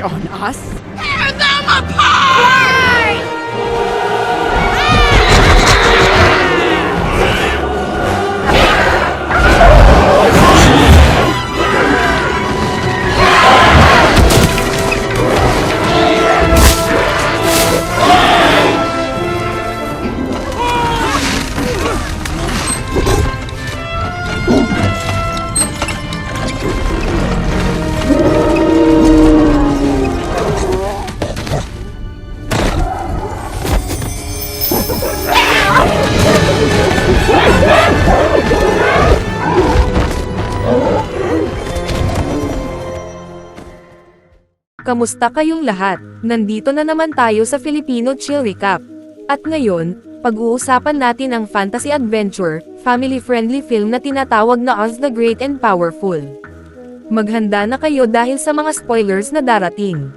on us? Tear them apart! Kamusta kayong lahat? Nandito na naman tayo sa Filipino Chill Recap. At ngayon, pag-uusapan natin ang fantasy adventure, family-friendly film na tinatawag na Oz the Great and Powerful. Maghanda na kayo dahil sa mga spoilers na darating.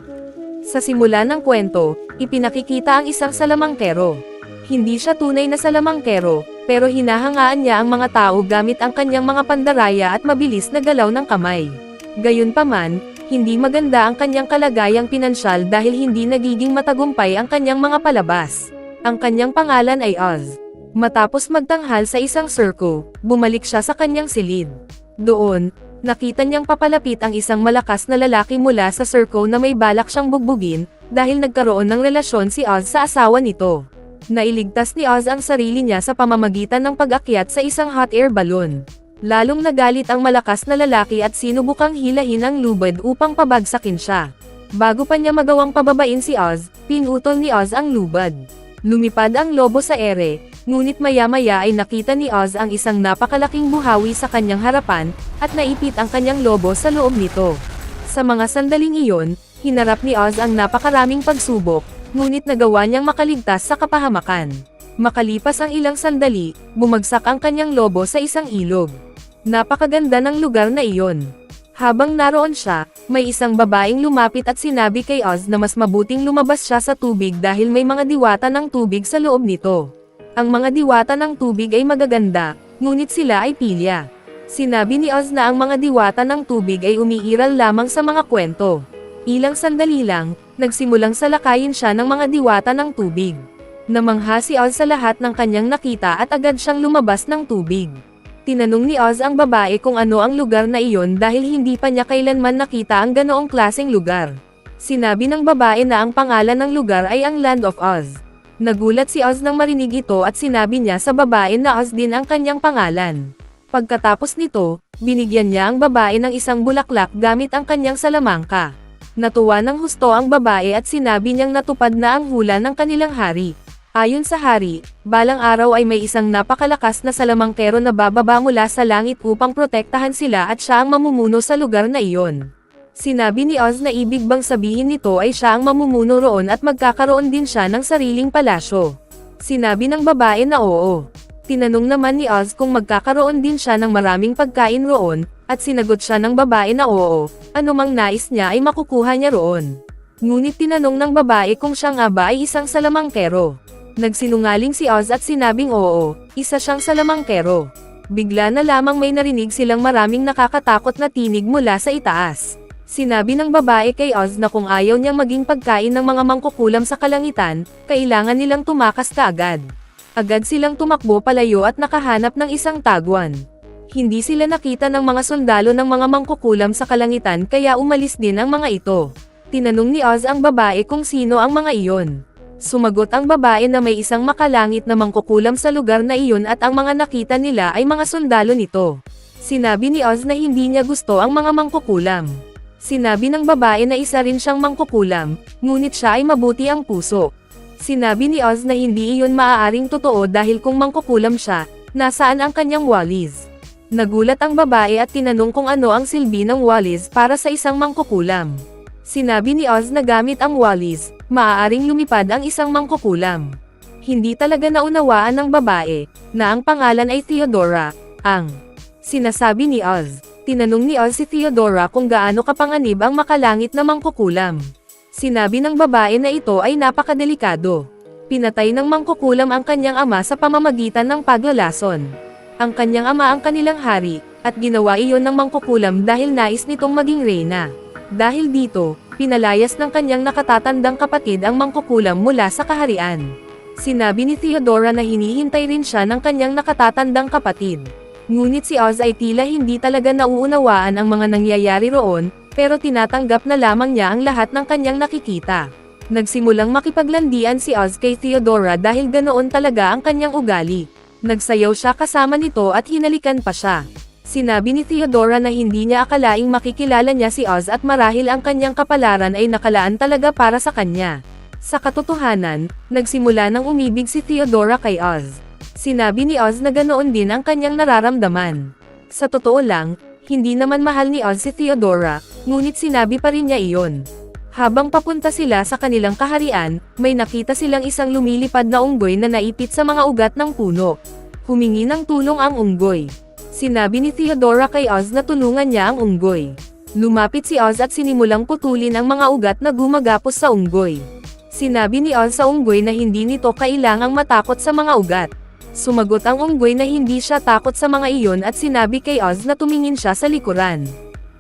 Sa simula ng kwento, ipinakikita ang isang salamangkero. Hindi siya tunay na salamangkero, pero hinahangaan niya ang mga tao gamit ang kanyang mga pandaraya at mabilis na galaw ng kamay. Gayunpaman, hindi maganda ang kanyang kalagayang pinansyal dahil hindi nagiging matagumpay ang kanyang mga palabas. Ang kanyang pangalan ay Oz. Matapos magtanghal sa isang circo, bumalik siya sa kanyang silid. Doon, nakita niyang papalapit ang isang malakas na lalaki mula sa circo na may balak siyang bugbugin, dahil nagkaroon ng relasyon si Oz sa asawa nito. Nailigtas ni Oz ang sarili niya sa pamamagitan ng pag-akyat sa isang hot air balloon. Lalong nagalit ang malakas na lalaki at sinubukang hilahin ang lubad upang pabagsakin siya. Bago pa niya magawang pababain si Oz, pinutol ni Oz ang lubad. Lumipad ang lobo sa ere, ngunit maya-maya ay nakita ni Oz ang isang napakalaking buhawi sa kanyang harapan, at naipit ang kanyang lobo sa loob nito. Sa mga sandaling iyon, hinarap ni Oz ang napakaraming pagsubok, ngunit nagawa niyang makaligtas sa kapahamakan. Makalipas ang ilang sandali, bumagsak ang kanyang lobo sa isang ilog. Napakaganda ng lugar na iyon. Habang naroon siya, may isang babaeng lumapit at sinabi kay Oz na mas mabuting lumabas siya sa tubig dahil may mga diwata ng tubig sa loob nito. Ang mga diwata ng tubig ay magaganda, ngunit sila ay pilya. Sinabi ni Oz na ang mga diwata ng tubig ay umiiral lamang sa mga kwento. Ilang sandali lang, nagsimulang salakayin siya ng mga diwata ng tubig. Namangha si Oz sa lahat ng kanyang nakita at agad siyang lumabas ng tubig. Tinanong ni Oz ang babae kung ano ang lugar na iyon dahil hindi pa niya kailanman nakita ang ganoong klaseng lugar. Sinabi ng babae na ang pangalan ng lugar ay ang Land of Oz. Nagulat si Oz nang marinig ito at sinabi niya sa babae na Oz din ang kanyang pangalan. Pagkatapos nito, binigyan niya ang babae ng isang bulaklak gamit ang kanyang salamangka. Natuwa ng husto ang babae at sinabi niyang natupad na ang hula ng kanilang hari. Ayon sa hari, balang araw ay may isang napakalakas na salamangkero na bababa mula sa langit upang protektahan sila at siya ang mamumuno sa lugar na iyon. Sinabi ni Oz na ibig bang sabihin nito ay siya ang mamumuno roon at magkakaroon din siya ng sariling palasyo. Sinabi ng babae na oo. Tinanong naman ni Oz kung magkakaroon din siya ng maraming pagkain roon, at sinagot siya ng babae na oo, anumang nais niya ay makukuha niya roon. Ngunit tinanong ng babae kung siya nga ba ay isang salamangkero. Nagsinungaling si Oz at sinabing oo, isa siyang salamangkero. Bigla na lamang may narinig silang maraming nakakatakot na tinig mula sa itaas. Sinabi ng babae kay Oz na kung ayaw niyang maging pagkain ng mga mangkukulam sa kalangitan, kailangan nilang tumakas kaagad. Agad silang tumakbo palayo at nakahanap ng isang tagwan. Hindi sila nakita ng mga sundalo ng mga mangkukulam sa kalangitan kaya umalis din ang mga ito. Tinanong ni Oz ang babae kung sino ang mga iyon. Sumagot ang babae na may isang makalangit na mangkukulam sa lugar na iyon at ang mga nakita nila ay mga sundalo nito. Sinabi ni Oz na hindi niya gusto ang mga mangkukulam. Sinabi ng babae na isa rin siyang mangkukulam, ngunit siya ay mabuti ang puso. Sinabi ni Oz na hindi iyon maaaring totoo dahil kung mangkukulam siya, nasaan ang kanyang walis? Nagulat ang babae at tinanong kung ano ang silbi ng walis para sa isang mangkukulam. Sinabi ni Oz na gamit ang walis, maaaring lumipad ang isang mangkukulam. Hindi talaga naunawaan ng babae, na ang pangalan ay Theodora, ang sinasabi ni Oz. Tinanong ni Oz si Theodora kung gaano kapanganib ang makalangit na mangkukulam. Sinabi ng babae na ito ay napakadelikado. Pinatay ng mangkukulam ang kanyang ama sa pamamagitan ng paglalason. Ang kanyang ama ang kanilang hari, at ginawa iyon ng mangkukulam dahil nais nitong maging reyna. Dahil dito, pinalayas ng kanyang nakatatandang kapatid ang mangkukulam mula sa kaharian. Sinabi ni Theodora na hinihintay rin siya ng kanyang nakatatandang kapatid. Ngunit si Oz ay tila hindi talaga nauunawaan ang mga nangyayari roon, pero tinatanggap na lamang niya ang lahat ng kanyang nakikita. Nagsimulang makipaglandian si Oz kay Theodora dahil ganoon talaga ang kanyang ugali. Nagsayaw siya kasama nito at hinalikan pa siya. Sinabi ni Theodora na hindi niya akalaing makikilala niya si Oz at marahil ang kanyang kapalaran ay nakalaan talaga para sa kanya. Sa katotohanan, nagsimula nang umibig si Theodora kay Oz. Sinabi ni Oz na ganoon din ang kanyang nararamdaman. Sa totoo lang, hindi naman mahal ni Oz si Theodora, ngunit sinabi pa rin niya iyon. Habang papunta sila sa kanilang kaharian, may nakita silang isang lumilipad na unggoy na naipit sa mga ugat ng puno. Humingi ng tulong ang unggoy. Sinabi ni Theodora kay Oz na tulungan niya ang unggoy. Lumapit si Oz at sinimulang putulin ang mga ugat na gumagapos sa unggoy. Sinabi ni Oz sa unggoy na hindi nito kailangang matakot sa mga ugat. Sumagot ang unggoy na hindi siya takot sa mga iyon at sinabi kay Oz na tumingin siya sa likuran.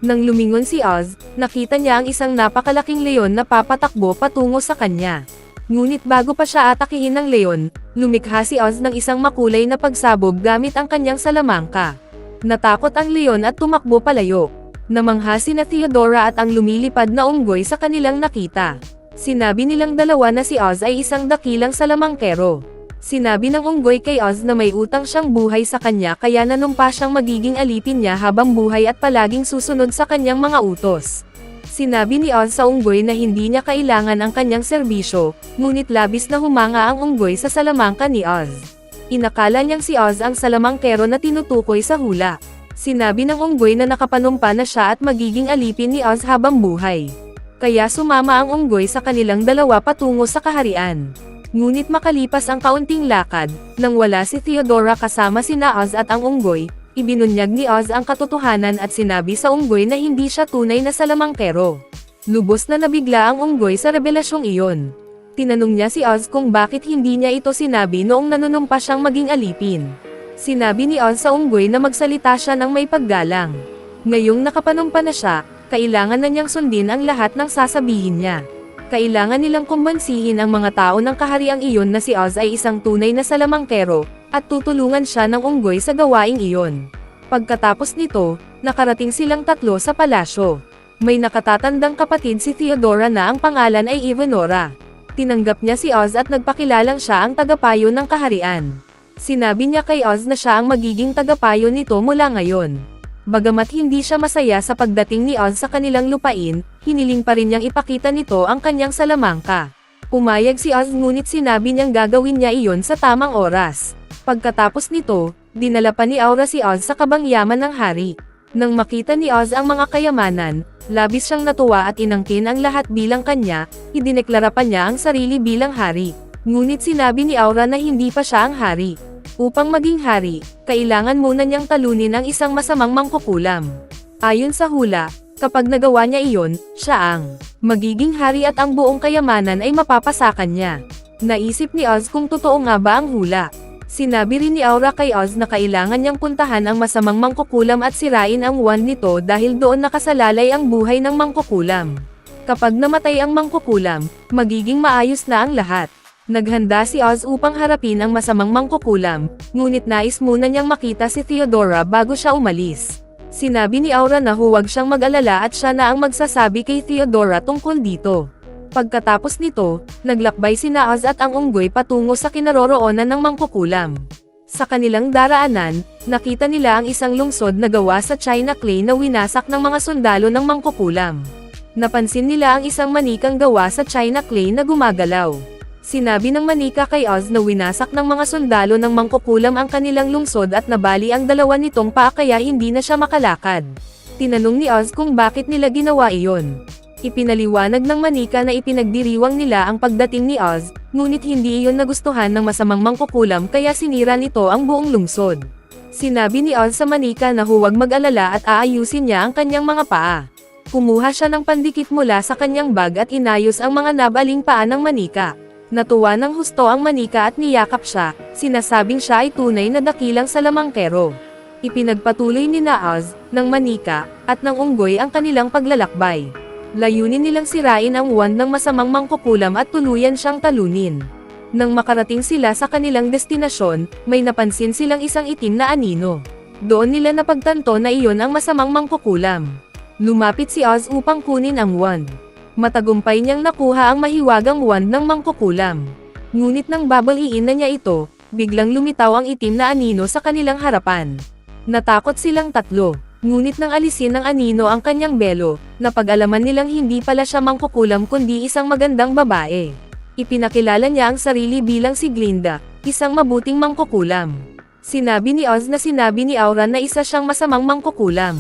Nang lumingon si Oz, nakita niya ang isang napakalaking leon na papatakbo patungo sa kanya. Ngunit bago pa siya atakihin ng leon, lumikha si Oz ng isang makulay na pagsabog gamit ang kanyang salamangka. Natakot ang leon at tumakbo palayo. Namangha sina Theodora at ang lumilipad na unggoy sa kanilang nakita. Sinabi nilang dalawa na si Oz ay isang dakilang salamangkero. Sinabi ng unggoy kay Oz na may utang siyang buhay sa kanya kaya nanumpa siyang magiging alipin niya habang buhay at palaging susunod sa kanyang mga utos. Sinabi ni Oz sa unggoy na hindi niya kailangan ang kanyang serbisyo, ngunit labis na humanga ang unggoy sa salamangka ni Oz. Inakala niyang si Oz ang salamangkero na tinutukoy sa hula. Sinabi ng unggoy na nakapanumpa na siya at magiging alipin ni Oz habang buhay. Kaya sumama ang unggoy sa kanilang dalawa patungo sa kaharian. Ngunit makalipas ang kaunting lakad, nang wala si Theodora kasama sina Oz at ang unggoy, ibinunyag ni Oz ang katotohanan at sinabi sa unggoy na hindi siya tunay na salamangkero. Lubos na nabigla ang unggoy sa revelasyong iyon. Tinanong niya si Oz kung bakit hindi niya ito sinabi noong nanunumpa siyang maging alipin. Sinabi ni Oz sa unggoy na magsalita siya ng may paggalang. Ngayong nakapanumpa na siya, kailangan na niyang sundin ang lahat ng sasabihin niya. Kailangan nilang kumbansihin ang mga tao ng kahariang iyon na si Oz ay isang tunay na salamangkero, at tutulungan siya ng unggoy sa gawaing iyon. Pagkatapos nito, nakarating silang tatlo sa palasyo. May nakatatandang kapatid si Theodora na ang pangalan ay Ivanora. Tinanggap niya si Oz at nagpakilalang siya ang tagapayo ng kaharian. Sinabi niya kay Oz na siya ang magiging tagapayo nito mula ngayon. Bagamat hindi siya masaya sa pagdating ni Oz sa kanilang lupain, hiniling pa rin niyang ipakita nito ang kanyang salamangka. Pumayag si Oz ngunit sinabi niyang gagawin niya iyon sa tamang oras. Pagkatapos nito, dinala pa ni Aura si Oz sa kabangyaman ng hari. Nang makita ni Oz ang mga kayamanan, labis siyang natuwa at inangkin ang lahat bilang kanya, idineklara pa niya ang sarili bilang hari. Ngunit sinabi ni Aura na hindi pa siya ang hari. Upang maging hari, kailangan muna niyang talunin ang isang masamang mangkukulam. Ayon sa hula, kapag nagawa niya iyon, siya ang magiging hari at ang buong kayamanan ay mapapasakan niya. Naisip ni Oz kung totoo nga ba ang hula. Sinabi rin ni Aura kay Oz na kailangan niyang puntahan ang masamang mangkukulam at sirain ang wand nito dahil doon nakasalalay ang buhay ng mangkukulam. Kapag namatay ang mangkukulam, magiging maayos na ang lahat. Naghanda si Oz upang harapin ang masamang mangkukulam, ngunit nais muna niyang makita si Theodora bago siya umalis. Sinabi ni Aura na huwag siyang mag-alala at siya na ang magsasabi kay Theodora tungkol dito. Pagkatapos nito, naglakbay sina Oz at ang unggoy patungo sa kinaroroonan ng mangkukulam. Sa kanilang daraanan, nakita nila ang isang lungsod na gawa sa China clay na winasak ng mga sundalo ng mangkukulam. Napansin nila ang isang manikang gawa sa China clay na gumagalaw. Sinabi ng manika kay Oz na winasak ng mga sundalo ng mangkukulam ang kanilang lungsod at nabali ang dalawa nitong paa kaya hindi na siya makalakad. Tinanong ni Oz kung bakit nila ginawa iyon. Ipinaliwanag ng manika na ipinagdiriwang nila ang pagdating ni Oz, ngunit hindi iyon nagustuhan ng masamang mangkukulam kaya sinira nito ang buong lungsod. Sinabi ni Oz sa manika na huwag mag-alala at aayusin niya ang kanyang mga paa. Kumuha siya ng pandikit mula sa kanyang bag at inayos ang mga nabaling paa ng manika. Natuwa ng husto ang manika at niyakap siya, sinasabing siya ay tunay na dakilang salamangkero. Ipinagpatuloy ni Oz, ng manika, at ng unggoy ang kanilang paglalakbay. Layunin nilang sirain ang wand ng masamang mangkukulam at tuluyan siyang talunin. Nang makarating sila sa kanilang destinasyon, may napansin silang isang itim na anino. Doon nila napagtanto na iyon ang masamang mangkukulam. Lumapit si Oz upang kunin ang wand. Matagumpay niyang nakuha ang mahiwagang wand ng mangkukulam. Ngunit nang babaliin na niya ito, biglang lumitaw ang itim na anino sa kanilang harapan. Natakot silang tatlo. Ngunit nang alisin ng anino ang kanyang belo, napag-alaman nilang hindi pala siya mangkukulam kundi isang magandang babae. Ipinakilala niya ang sarili bilang si Glinda, isang mabuting mangkukulam. Sinabi ni Oz na sinabi ni Aura na isa siyang masamang mangkukulam.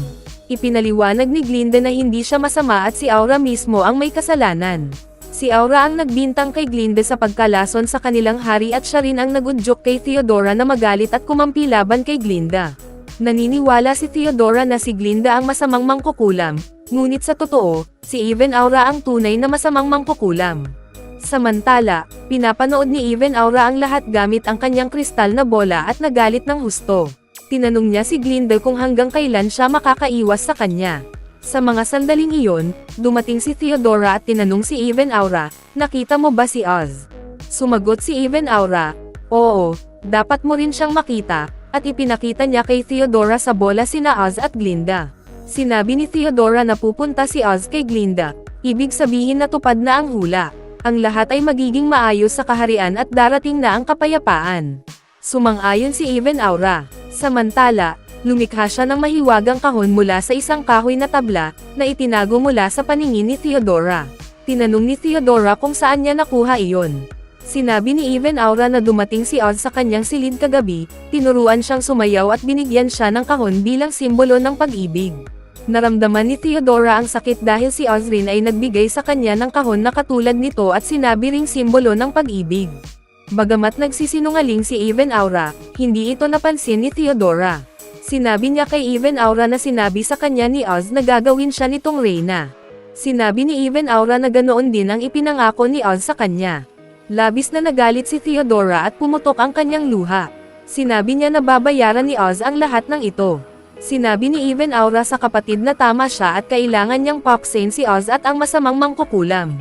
Ipinaliwanag ni Glinda na hindi siya masama at si Aura mismo ang may kasalanan. Si Aura ang nagbintang kay Glinda sa pagkalason sa kanilang hari at siya rin ang nagudyok kay Theodora na magalit at kumampi laban kay Glinda. Naniniwala si Theodora na si Glinda ang masamang mangkukulam, ngunit sa totoo, si Even Aura ang tunay na masamang mangkukulam. Samantala, pinapanood ni Even Aura ang lahat gamit ang kanyang kristal na bola at nagalit ng husto. Tinanong niya si Glinda kung hanggang kailan siya makakaiwas sa kanya. Sa mga sandaling iyon, dumating si Theodora at tinanong si Even Aura, "Nakita mo ba si Oz?" Sumagot si Even Aura, "Oo, dapat mo rin siyang makita," at ipinakita niya kay Theodora sa bola sina Oz at Glinda. Sinabi ni Theodora na pupunta si Oz kay Glinda, ibig sabihin na tupad na ang hula. Ang lahat ay magiging maayos sa kaharian at darating na ang kapayapaan. Sumang-ayon si Even Aura. Samantala, lumikha siya ng mahiwagang kahon mula sa isang kahoy na tabla, na itinago mula sa paningin ni Theodora. Tinanong ni Theodora kung saan niya nakuha iyon. Sinabi ni Even Aura na dumating si Oz sa kanyang silid kagabi, tinuruan siyang sumayaw at binigyan siya ng kahon bilang simbolo ng pag-ibig. Naramdaman ni Theodora ang sakit dahil si Oz rin ay nagbigay sa kanya ng kahon na katulad nito at sinabi ring simbolo ng pag-ibig. Bagamat nagsisinungaling si Even Aura, hindi ito napansin ni Theodora. Sinabi niya kay Even Aura na sinabi sa kanya ni Oz na gagawin siya nitong reyna. Sinabi ni Even Aura na ganoon din ang ipinangako ni Oz sa kanya. Labis na nagalit si Theodora at pumutok ang kanyang luha. Sinabi niya na babayaran ni Oz ang lahat ng ito. Sinabi ni Even Aura sa kapatid na tama siya at kailangan niyang paksain si Oz at ang masamang mangkukulam.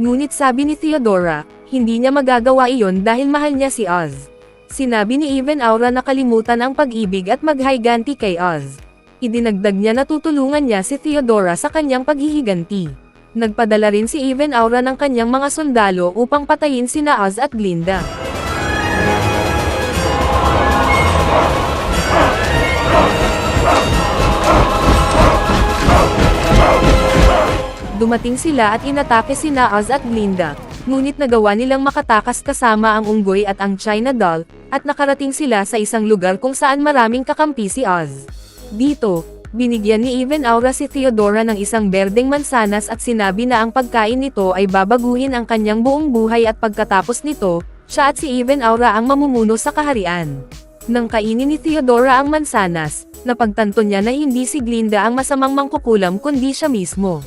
Ngunit sabi ni Theodora, hindi niya magagawa iyon dahil mahal niya si Oz. Sinabi ni Even Aura na kalimutan ang pag-ibig at maghiganti kay Oz. Idinagdag niya na tutulungan niya si Theodora sa kanyang paghihiganti. Nagpadala rin si Even Aura ng kanyang mga sundalo upang patayin sina Oz at Glinda. Dumating sila at inatake sina Oz at Glinda, ngunit nagawa nilang makatakas kasama ang unggoy at ang China doll, at nakarating sila sa isang lugar kung saan maraming kakampi si Oz. Dito, binigyan ni Even Aura si Theodora ng isang berdeng mansanas at sinabi na ang pagkain nito ay babaguhin ang kanyang buong buhay at pagkatapos nito, siya at si Even Aura ang mamumuno sa kaharian. Nang kainin ni Theodora ang mansanas, napagtanto niya na hindi si Glinda ang masamang mangkukulam kundi siya mismo.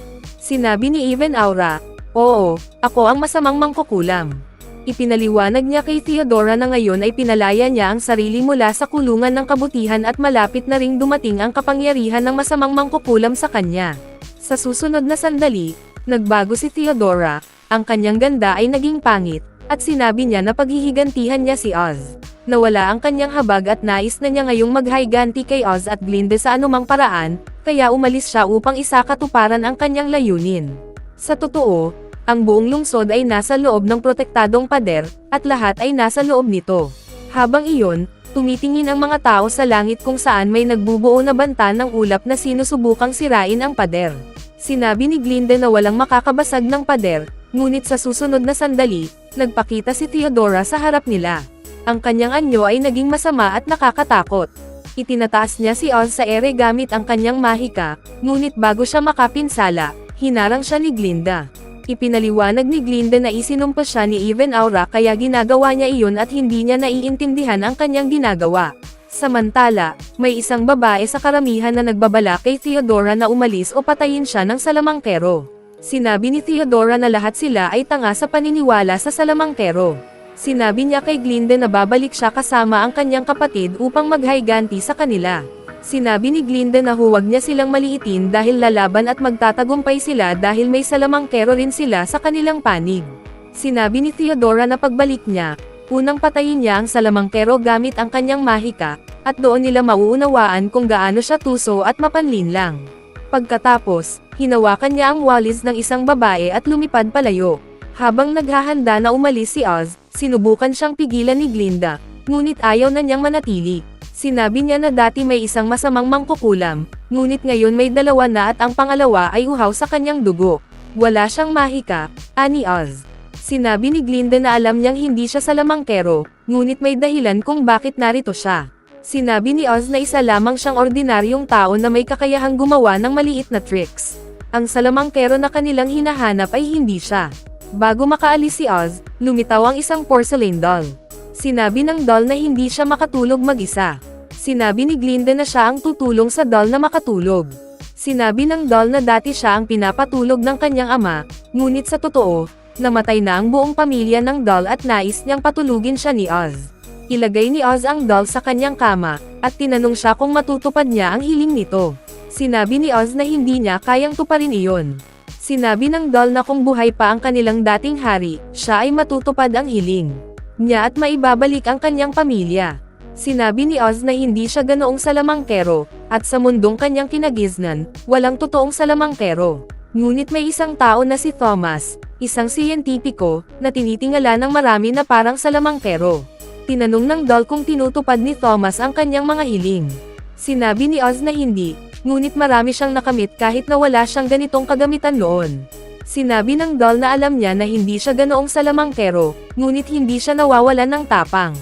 Sinabi ni Even Aura, "Oo, ako ang masamang mangkukulam." Ipinaliwanag niya kay Theodora na ngayon ay pinalaya niya ang sarili mula sa kulungan ng kabutihan at malapit na ring dumating ang kapangyarihan ng masamang mangkukulam sa kanya. Sa susunod na sandali, nagbago si Theodora, ang kanyang ganda ay naging pangit, at sinabi niya na paghihigantihan niya si Oz. Nawala ang kanyang habag at nais na niya ngayong maghiganti kay Oz at Glinda sa anumang paraan, kaya umalis siya upang isakatuparan ang kanyang layunin. Sa totoo, ang buong lungsod ay nasa loob ng protektadong pader, at lahat ay nasa loob nito. Habang iyon, tumitingin ang mga tao sa langit kung saan may nagbubuo na banta ng ulap na sinusubukang sirain ang pader. Sinabi ni Glinda na walang makakabasag ng pader, ngunit sa susunod na sandali, nagpakita si Theodora sa harap nila. Ang kanyang anyo ay naging masama at nakakatakot. Itinataas niya si Oz sa ere gamit ang kanyang mahika, ngunit bago siya makapinsala, hinarang siya ni Glinda. Ipinaliwanag ni Glinda na isinumpa siya ni Even Aura kaya ginagawa niya iyon at hindi niya naiintindihan ang kanyang ginagawa. Samantala, may isang babae sa karamihan na nagbabala kay Theodora na umalis o patayin siya ng salamangkero. Sinabi ni Theodora na lahat sila ay tanga sa paniniwala sa salamangkero. Sinabi niya kay Glinda na babalik siya kasama ang kanyang kapatid upang maghiganti sa kanila. Sinabi ni Glinda na huwag niya silang maliitin dahil lalaban at magtatagumpay sila dahil may salamangkero rin sila sa kanilang panig. Sinabi ni Theodora na pagbalik niya, unang patayin niya ang salamangkero gamit ang kanyang mahika, at doon nila mauunawaan kung gaano siya tuso at mapanlinlang. Pagkatapos, hinawakan niya ang walis ng isang babae at lumipad palayo. Habang naghahanda na umalis si Oz, sinubukan siyang pigilan ni Glinda, ngunit ayaw na niyang manatili. Sinabi niya na dati may isang masamang mangkukulam, ngunit ngayon may dalawa na at ang pangalawa ay uhaw sa kanyang dugo. Wala siyang mahika, ani Oz. Sinabi ni Glinda na alam niyang hindi siya salamangkero, ngunit may dahilan kung bakit narito siya. Sinabi ni Oz na isa lamang siyang ordinaryong tao na may kakayahang gumawa ng maliit na tricks. Ang salamangkero na kanilang hinahanap ay hindi siya. Bago makaalis si Oz, lumitaw ang isang porcelain doll. Sinabi ng doll na hindi siya makatulog mag-isa. Sinabi ni Glinda na siya ang tutulong sa doll na makatulog. Sinabi ng doll na dati siya ang pinapatulog ng kanyang ama, ngunit sa totoo, namatay na ang buong pamilya ng doll at nais niyang patulugin siya ni Oz. Ilagay ni Oz ang doll sa kanyang kama, at tinanong siya kung matutupad niya ang hiling nito. Sinabi ni Oz na hindi niya kayang tuparin iyon. Sinabi ng doll na kung buhay pa ang kanilang dating hari, siya ay matutupad ang hiling niya at maibabalik ang kanyang pamilya. Sinabi ni Oz na hindi siya ganoong salamangkero, at sa mundong kanyang kinagiznan, walang totoong salamangkero. Ngunit may isang tao na si Thomas, isang siyentipiko, na tinitingala ng marami na parang salamangkero. Tinanong ng doll kung tinutupad ni Thomas ang kanyang mga hiling. Sinabi ni Oz na hindi, ngunit marami siyang nakamit kahit na wala siyang ganitong kagamitan noon. Sinabi ng doll na alam niya na hindi siya ganoong salamangkero, ngunit hindi siya nawawalan ng tapang.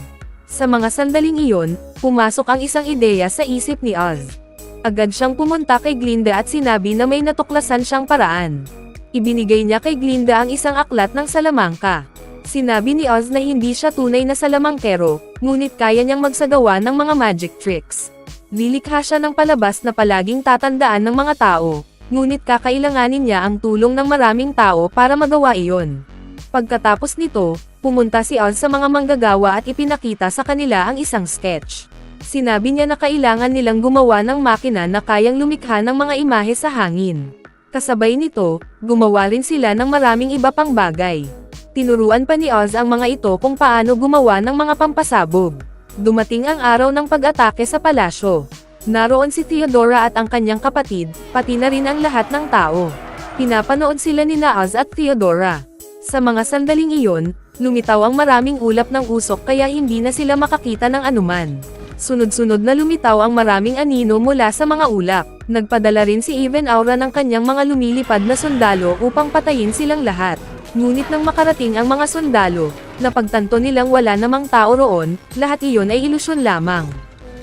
Sa mga sandaling iyon, pumasok ang isang ideya sa isip ni Oz. Agad siyang pumunta kay Glinda at sinabi na may natuklasan siyang paraan. Ibinigay niya kay Glinda ang isang aklat ng salamangka. Sinabi ni Oz na hindi siya tunay na salamangkero, ngunit kaya niyang magsagawa ng mga magic tricks. Lilikha siya ng palabas na palaging tatandaan ng mga tao, ngunit kakailanganin niya ang tulong ng maraming tao para magawa iyon. Pagkatapos nito, pumunta si Oz sa mga manggagawa at ipinakita sa kanila ang isang sketch. Sinabi niya na kailangan nilang gumawa ng makina na kayang lumikha ng mga imahe sa hangin. Kasabay nito, gumawa rin sila ng maraming iba pang bagay. Tinuruan pa ni Oz ang mga ito kung paano gumawa ng mga pampasabog. Dumating ang araw ng pag-atake sa palasyo. Naroon si Theodora at ang kanyang kapatid, pati na rin ang lahat ng tao. Pinapanood sila ni Oz at Theodora. Sa mga sandaling iyon, lumitaw ang maraming ulap ng usok kaya hindi na sila makakita ng anuman. Sunod-sunod na lumitaw ang maraming anino mula sa mga ulap. Nagpadala rin si Even Aura ng kanyang mga lumilipad na sundalo upang patayin silang lahat. Ngunit nang makarating ang mga sundalo, napagtanto nilang wala namang tao roon, lahat iyon ay ilusyon lamang.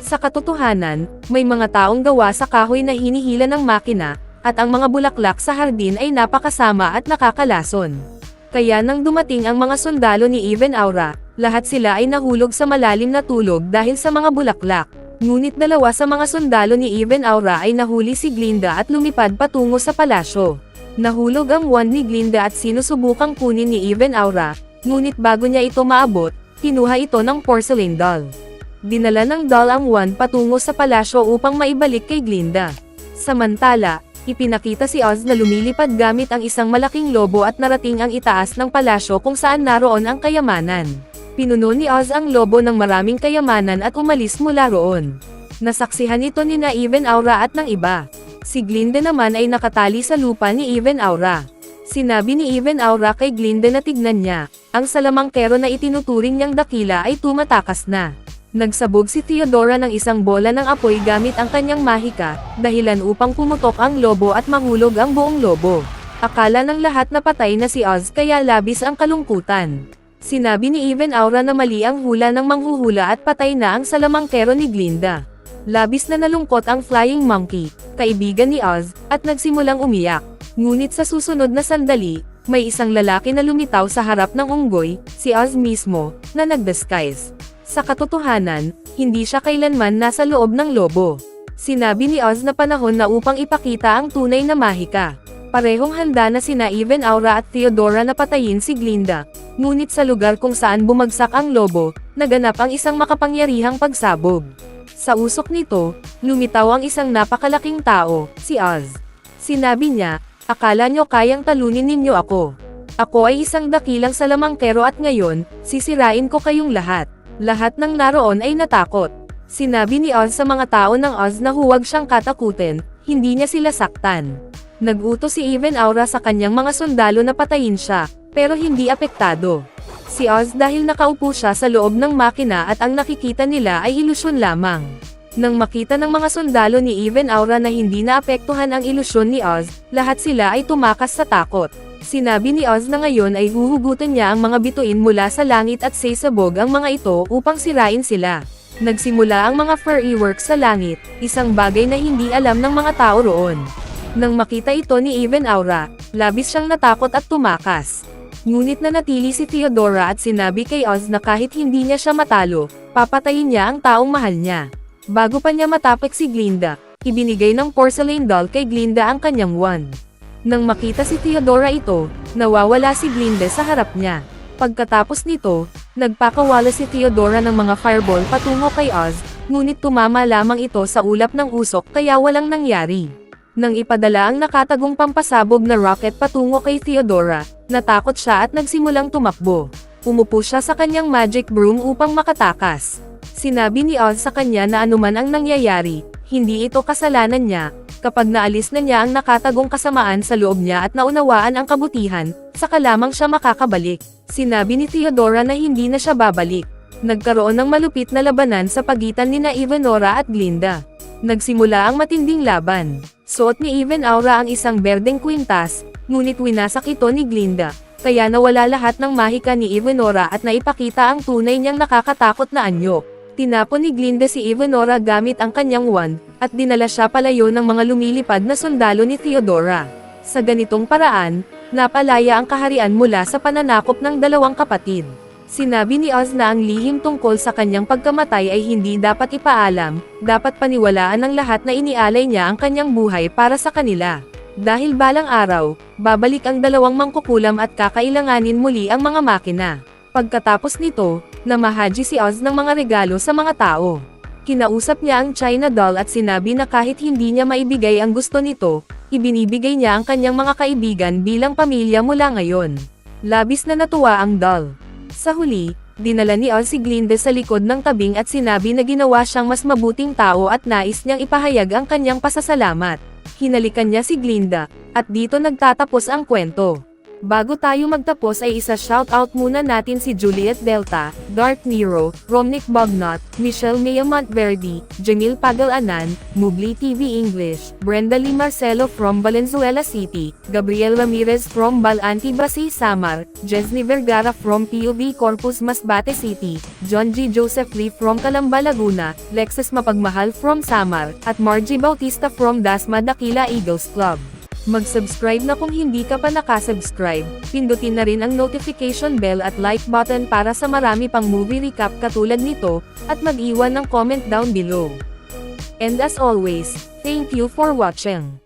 Sa katotohanan, may mga taong gawa sa kahoy na hinihila ng makina, at ang mga bulaklak sa hardin ay napakasama at nakakalason. Kaya nang dumating ang mga sundalo ni Even Aura, lahat sila ay nahulog sa malalim na tulog dahil sa mga bulaklak. Ngunit dalawa sa mga sundalo ni Even Aura ay nahuli si Glinda at lumipad patungo sa palasyo. Nahulog ang wand ni Glinda at sinusubukang kunin ni Even Aura, ngunit bago niya ito maabot, kinuha ito ng porcelain doll. Dinala ng doll ang wand patungo sa palasyo upang maibalik kay Glinda. Samantala, ipinakita si Oz na lumilipad gamit ang isang malaking lobo at narating ang itaas ng palasyo kung saan naroon ang kayamanan. Pinuno ni Oz ang lobo ng maraming kayamanan at umalis mula roon. Nasaksihan ito ni Even Aura at ng iba. Si Glinda naman ay nakatali sa lupa ni Even Aura. Sinabi ni Even Aura kay Glinda na tignan niya, ang salamangkero na itinuturing niyang dakila ay tumatakas na. Nagsabog si Theodora ng isang bola ng apoy gamit ang kanyang mahika, dahilan upang pumutok ang lobo at mahulog ang buong lobo. Akala ng lahat na patay na si Oz kaya labis ang kalungkutan. Sinabi ni Even Aura na mali ang hula ng manghuhula at patay na ang salamangkero ni Glinda. Labis na nalungkot ang Flying Monkey, kaibigan ni Oz, at nagsimulang umiyak. Ngunit sa susunod na sandali, may isang lalaki na lumitaw sa harap ng unggoy, si Oz mismo, na nag-disguise. Sa katotohanan, hindi siya kailanman nasa loob ng lobo. Sinabi ni Oz na panahon na upang ipakita ang tunay na mahika. Parehong handa na sina Even Aura at Theodora na patayin si Glinda. Ngunit sa lugar kung saan bumagsak ang lobo, naganap ang isang makapangyarihang pagsabog. Sa usok nito, lumitaw ang isang napakalaking tao, si Oz. Sinabi niya, akala nyo kayang talunin ninyo ako. Ako ay isang dakilang salamangkero at ngayon, sisirain ko kayong lahat. Lahat ng naroon ay natakot. Sinabi ni Oz sa mga tao ng Oz na huwag siyang katakutin, hindi niya sila saktan. Nag-utos si Even Aura sa kanyang mga sundalo na patayin siya, pero hindi apektado. Si Oz dahil nakaupo siya sa loob ng makina at ang nakikita nila ay ilusyon lamang. Nang makita ng mga sundalo ni Even Aura na hindi naapektuhan ang ilusyon ni Oz, lahat sila ay tumakas sa takot. Sinabi ni Oz na ngayon ay huhugutin niya ang mga bituin mula sa langit at sasabog ang mga ito upang sirain sila. Nagsimula ang mga fairy works sa langit, isang bagay na hindi alam ng mga tao roon. Nang makita ito ni Even Aura, labis siyang natakot at tumakas. Ngunit nanatili si Theodora at sinabi kay Oz na kahit hindi niya siya matalo, papatayin niya ang taong mahal niya. Bago pa niya matapik si Glinda, ibinigay ng porcelain doll kay Glinda ang kanyang wand. Nang makita si Theodora ito, nawawala si Glinda sa harap niya. Pagkatapos nito, nagpakawala si Theodora ng mga fireball patungo kay Oz, ngunit tumama lamang ito sa ulap ng usok kaya walang nangyari. Nang ipadala ang nakatagong pampasabog na rocket patungo kay Theodora, natakot siya at nagsimulang tumakbo. Umupo siya sa kanyang magic broom upang makatakas. Sinabi ni Oz sa kanya na anuman ang nangyayari, hindi ito kasalanan niya. Kapag naalis na niya ang nakatagong kasamaan sa loob niya at naunawaan ang kabutihan, saka lamang siya makakabalik. Sinabi ni Theodora na hindi na siya babalik. Nagkaroon ng malupit na labanan sa pagitan nina Evanora at Glinda. Nagsimula ang matinding laban. Suot ni Even Aura ang isang berdeng kwintas, ngunit winasak ito ni Glinda, kaya nawala lahat ng mahika ni Evanora at naipakita ang tunay niyang nakakatakot na anyo. Tinapon ni Glinda si Evanora gamit ang kanyang wand, at dinala siya palayo ng mga lumilipad na sundalo ni Theodora. Sa ganitong paraan, napalaya ang kaharian mula sa pananakop ng dalawang kapatid. Sinabi ni Oz na ang lihim tungkol sa kanyang pagkamatay ay hindi dapat ipaalam, dapat paniwalaan ng lahat na inialay niya ang kanyang buhay para sa kanila. Dahil balang araw, babalik ang dalawang mangkukulam at kakailanganin muli ang mga makina. Pagkatapos nito, namahaji si Oz ng mga regalo sa mga tao. Kinausap niya ang China doll at sinabi na kahit hindi niya maibigay ang gusto nito, ibinibigay niya ang kanyang mga kaibigan bilang pamilya mula ngayon. Labis na natuwa ang doll. Sa huli, dinala ni Oz si Glinda sa likod ng tabing at sinabi na ginawa siyang mas mabuting tao at nais niyang ipahayag ang kanyang pasasalamat. Hinalikan niya si Glinda, at dito nagtatapos ang kwento. Bago tayo magtapos ay isa-shoutout muna natin si Juliet Delta, Dark Nero, Romnick Bognot, Michelle Mea Montverdi, Jamil Pagalanan, Mugli TV English, Brenda Lee Marcelo from Valenzuela City, Gabriel Ramirez from Balanti Basi Samar, Jesny Vergara from PUV Corpus Masbate City, John G. Joseph Lee from Calamba Laguna, Lexus Mapagmahal from Samar, at Margie Bautista from Dasma Dakila Eagles Club. Mag-subscribe na kung hindi ka pa nakasubscribe, pindutin na rin ang notification bell at like button para sa marami pang movie recap katulad nito, at mag-iwan ng comment down below. And as always, thank you for watching.